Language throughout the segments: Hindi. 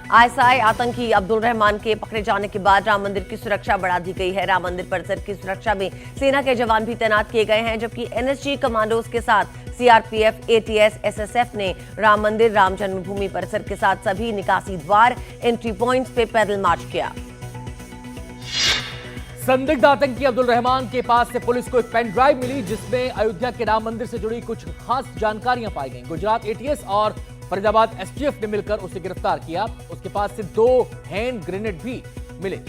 आईएसआई आतंकी अब्दुल रहमान के पकड़े जाने के बाद राम मंदिर की सुरक्षा बढ़ा दी गई है। राम मंदिर परिसर की सुरक्षा में सेना के जवान भी तैनात किए गए हैं, जबकि एनएसजी कमांडोज के साथ सीआरपीएफ, एटीएस, एसएसएफ ने राम मंदिर, राम जन्मभूमि परिसर के साथ सभी निकासी द्वार, एंट्री पॉइंट्स पे पैदल मार्च किया। संदिग्ध आतंकी अब्दुल रहमान के पास से पुलिस को एक पेन ड्राइव मिली, जिसमें अयोध्या के राम मंदिर से जुड़ी कुछ खास जानकारियां पाई गई। गुजरात एटीएस और फरीदाबाद एसटीएफ ने मिलकर उसे गिरफ्तार किया। उसके पास से 2 हैंड ग्रेनेड भी मिले।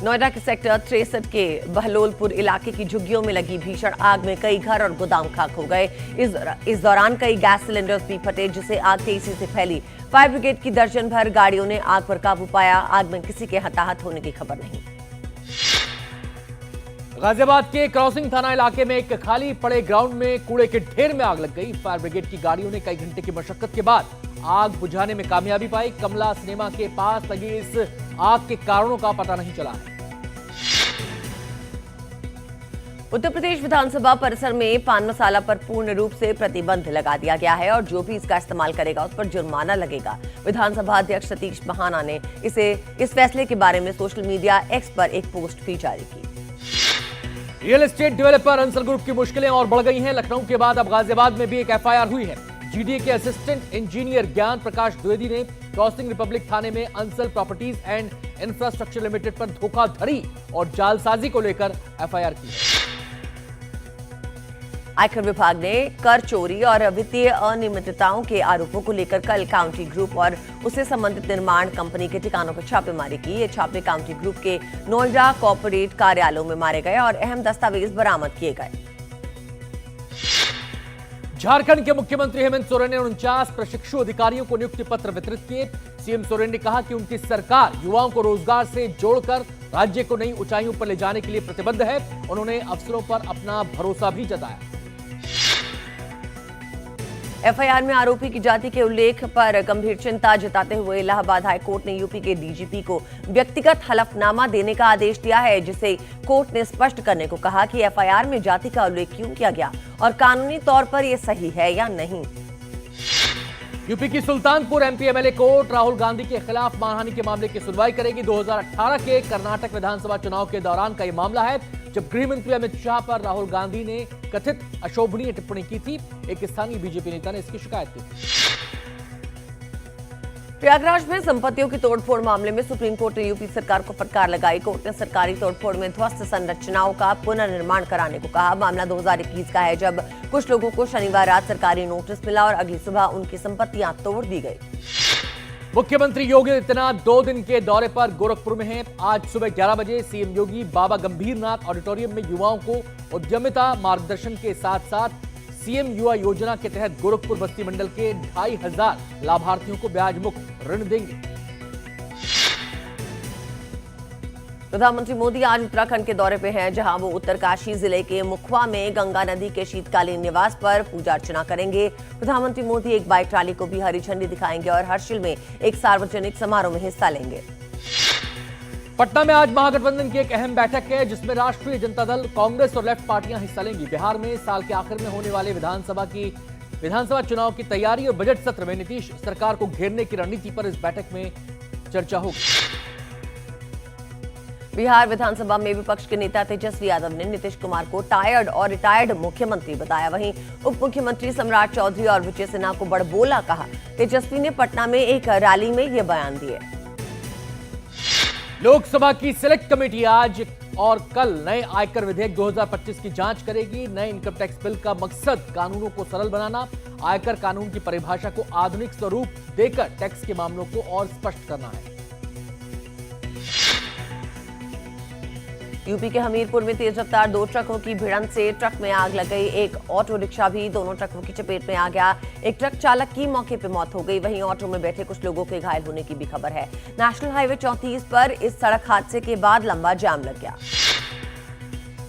नोएडा के सेक्टर 63 के बहलोलपुर इलाके की झुग्गियों में लगी भीषण आग में कई घर और गोदाम खाक हो गए। इस दौरान कई गैस सिलेंडर्स भी फटे, जिससे आग तेजी से फैली। फायर ब्रिगेड की दर्जन भर गाड़ियों ने आग पर काबू पाया। आग में किसी के हताहत होने की खबर नहीं। गाजियाबाद के क्रॉसिंग थाना इलाके में एक खाली पड़े ग्राउंड में कूड़े के ढेर में आग लग गई। फायर ब्रिगेड की गाड़ियों ने कई घंटे की मशक्कत के बाद आग बुझाने में कामयाबी पाई। कमला सिनेमा के पास लगी इस आग के कारणों का पता नहीं चला है। उत्तर प्रदेश विधानसभा परिसर में पान मसाला पर पूर्ण रूप से प्रतिबंध लगा दिया गया है और जो भी इसका इस्तेमाल करेगा उस पर जुर्माना लगेगा। विधानसभा अध्यक्ष सतीश महाना ने इस फैसले के बारे में सोशल मीडिया एक्स पर एक पोस्ट भी जारी की। Real estate developer Ansal group की मुश्किलें और बढ़ गई हैं। लखनऊ के बाद अब गाजियाबाद में भी एक एफआईआर हुई है। जीडीए के असिस्टेंट इंजीनियर ज्ञान प्रकाश द्विवेदी ने क्रॉसिंग रिपब्लिक थाने में Ansal properties and infrastructure limited पर धोखाधड़ी और जालसाजी को लेकर एफआईआर की है। आयकर विभाग ने कर चोरी और वित्तीय अनियमितताओं के आरोपों को लेकर कल काउंटी ग्रुप और उससे संबंधित निर्माण कंपनी के ठिकानों पर छापेमारी की। ये छापे काउंटी ग्रुप के नोएडा कॉर्पोरेट कार्यालयों में मारे गए और अहम दस्तावेज बरामद किए गए। झारखंड के मुख्यमंत्री हेमंत सोरेन ने 49 प्रशिक्षु अधिकारियों को नियुक्ति पत्र वितरित किए। सीएम सोरेन ने कहा कि उनकी सरकार युवाओं को रोजगार से जोड़कर राज्य को नई ऊंचाइयों पर ले जाने के लिए प्रतिबद्ध है। उन्होंने अफसरों पर अपना भरोसा भी जताया। एफआईआर में आरोपी की जाति के उल्लेख पर गंभीर चिंता जताते हुए इलाहाबाद हाई कोर्ट ने यूपी के डीजीपी को व्यक्तिगत हलफनामा देने का आदेश दिया है, जिसे कोर्ट ने स्पष्ट करने को कहा कि एफआईआर में जाति का उल्लेख क्यों किया गया और कानूनी तौर पर यह सही है या नहीं। यूपी की Sultanpur MP MLA court Rahul Gandhi के खिलाफ मानहानि के मामले की सुनवाई करेगी। 2018 के कर्नाटक विधानसभा चुनाव के दौरान का यह मामला है, जब गृह मंत्री अमित शाह पर राहुल गांधी ने कथित अशोभनीय टिप्पणी की थी। एक स्थानीय बीजेपी नेता ने इसकी शिकायत की। प्रयागराज में संपत्तियों की तोड़फोड़ मामले में सुप्रीम कोर्ट ने यूपी सरकार को फटकार लगाई। कोर्ट ने सरकारी तोड़फोड़ में ध्वस्त संरचनाओं का पुनर्निर्माण कराने को कहा। मामला 2021 का है, जब कुछ लोगों को शनिवार रात सरकारी नोटिस मिला और अगली सुबह उनकी संपत्तियां तोड़ दी गई। मुख्यमंत्री योगी आदित्यनाथ 2 दिन के दौरे पर गोरखपुर में हैं। आज सुबह 11 बजे सीएम योगी बाबा गंभीरनाथ ऑडिटोरियम में युवाओं को उद्यमिता मार्गदर्शन के साथ साथ सीएम युवा योजना के तहत गोरखपुर बस्ती मंडल के 2500 लाभार्थियों को ब्याज मुक्त ऋण देंगे। प्रधानमंत्री मोदी आज उत्तराखंड के दौरे पे हैं, जहां वो उत्तरकाशी जिले के मुखवा में गंगा नदी के शीतकालीन निवास पर पूजा अर्चना करेंगे। प्रधानमंत्री मोदी एक बाइक रैली को भी हरी झंडी दिखाएंगे और हर्षिल में एक सार्वजनिक समारोह में हिस्सा लेंगे। पटना में आज महागठबंधन की एक अहम बैठक है, जिसमें राष्ट्रीय जनता दल, कांग्रेस और लेफ्ट पार्टियां हिस्सा लेंगी। बिहार में साल के आखिर में होने वाले विधानसभा चुनाव की तैयारी और बजट सत्र में नीतीश सरकार को घेरने की रणनीति पर इस बैठक में चर्चा होगी। बिहार विधानसभा में विपक्ष के नेता तेजस्वी यादव ने नीतीश कुमार को टायर्ड और रिटायर्ड मुख्यमंत्री बताया। वहीं उप मुख्यमंत्री सम्राट चौधरी और विजय सिन्हा को बड़बोला कहा। तेजस्वी ने पटना में एक रैली में ये बयान दिए। लोकसभा की सिलेक्ट कमेटी आज और कल नए आयकर विधेयक 2025 की जांच करेगी। नए इनकम टैक्स बिल का मकसद कानूनों को सरल बनाना, आयकर कानून की परिभाषा को आधुनिक स्वरूप देकर टैक्स के मामलों को और स्पष्ट करना है। यूपी के हमीरपुर में तेज रफ्तार 2 ट्रकों की भिड़ंत से ट्रक में आग लग गई। एक ऑटो रिक्शा भी दोनों ट्रकों की चपेट में आ गया। एक ट्रक चालक की मौके पर मौत हो गई। वहीं ऑटो में बैठे कुछ लोगों के घायल होने की भी खबर है। नेशनल हाईवे 34 पर इस सड़क हादसे के बाद लंबा जाम लग गया।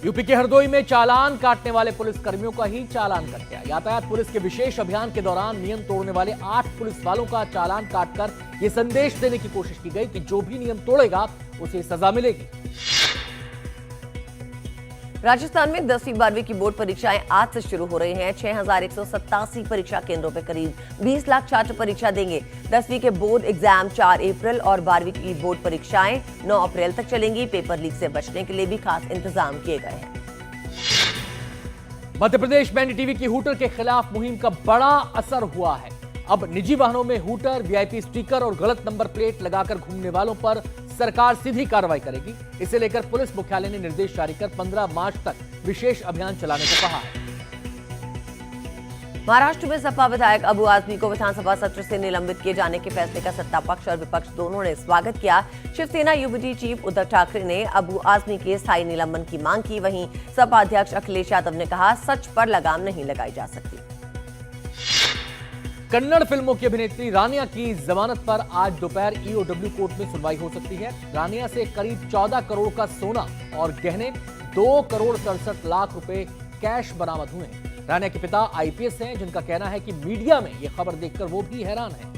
यूपी के हरदोई में चालान काटने वाले पुलिस कर्मियों का ही चालान कट गया। यातायात पुलिस के विशेष अभियान के दौरान नियम तोड़ने वाले 8 पुलिस वालों का चालान काटकर यह संदेश देने की कोशिश की गई कि जो भी नियम तोड़ेगा उसे सजा मिलेगी। राजस्थान में 10वीं 12वीं की बोर्ड परीक्षाएं आज से शुरू हो रही हैं। 6187 परीक्षा केंद्रों पर करीब 20 लाख छात्र परीक्षा देंगे। 10वीं के बोर्ड एग्जाम 4 अप्रैल और 12वीं की बोर्ड परीक्षाएं 9 अप्रैल तक चलेंगी। पेपर लीक से बचने के लिए भी खास इंतजाम किए गए हैं। मध्य प्रदेश में एनडीटीवी की हूटर के खिलाफ मुहिम का बड़ा असर हुआ है। अब निजी वाहनों में हूटर, वीआईपी स्टिकर और गलत नंबर प्लेट लगाकर घूमने वालों पर सरकार सीधी कार्रवाई करेगी। इसे लेकर पुलिस मुख्यालय ने निर्देश जारी कर 15 मार्च तक विशेष अभियान चलाने को कहा है। महाराष्ट्र में सपा विधायक अबू आजमी को विधानसभा सत्र से निलंबित किए जाने के फैसले का सत्ता पक्ष और विपक्ष दोनों ने स्वागत किया। शिवसेना यूबीटी चीफ उद्धव ठाकरे ने अबू आजमी के स्थायी निलंबन की मांग की। वहीं सपा अध्यक्ष अखिलेश यादव ने कहा, सच पर लगाम नहीं लगाई जा सकती। कन्नड़ फिल्मों की अभिनेत्री रानिया की जमानत पर आज दोपहर ईओडब्ल्यू कोर्ट में सुनवाई हो सकती है। रानिया से करीब 14 करोड़ का सोना और गहने, 2 करोड़ 67 लाख रुपए कैश बरामद हुए। रानिया के पिता आईपीएस हैं, जिनका कहना है कि मीडिया में यह खबर देखकर वो भी हैरान है।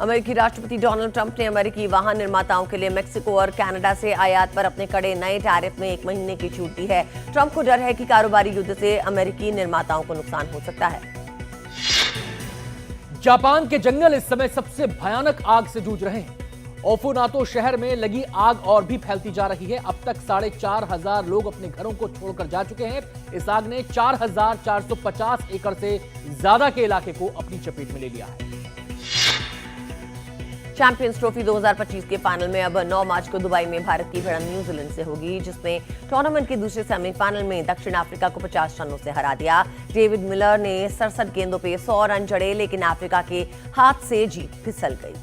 अमेरिकी राष्ट्रपति डोनाल्ड ट्रंप ने अमेरिकी वाहन निर्माताओं के लिए मेक्सिको और कनाडा से आयात पर अपने कड़े नए टैरिफ में 1 महीने की छूट दी है। ट्रंप को डर है कि कारोबारी युद्ध से अमेरिकी निर्माताओं को नुकसान हो सकता है। जापान के जंगल इस समय सबसे भयानक आग से जूझ रहे हैं। ओफुनातो शहर में लगी आग और भी फैलती जा रही है। अब तक 4,500 लोग अपने घरों को छोड़कर जा चुके हैं। इस आग ने 4,450 एकड़ से ज्यादा के इलाके को अपनी चपेट में ले लिया है। चैंपियंस ट्रॉफी 2025 के फाइनल में अब 9 मार्च को दुबई में भारत की भिड़ंत न्यूजीलैंड से होगी, जिसमें टूर्नामेंट के दूसरे सेमीफाइनल में दक्षिण अफ्रीका को 50 रनों से हरा दिया। डेविड मिलर ने 67 गेंदों पे 100 रन जड़े, लेकिन अफ्रीका के हाथ से जीत फिसल गई।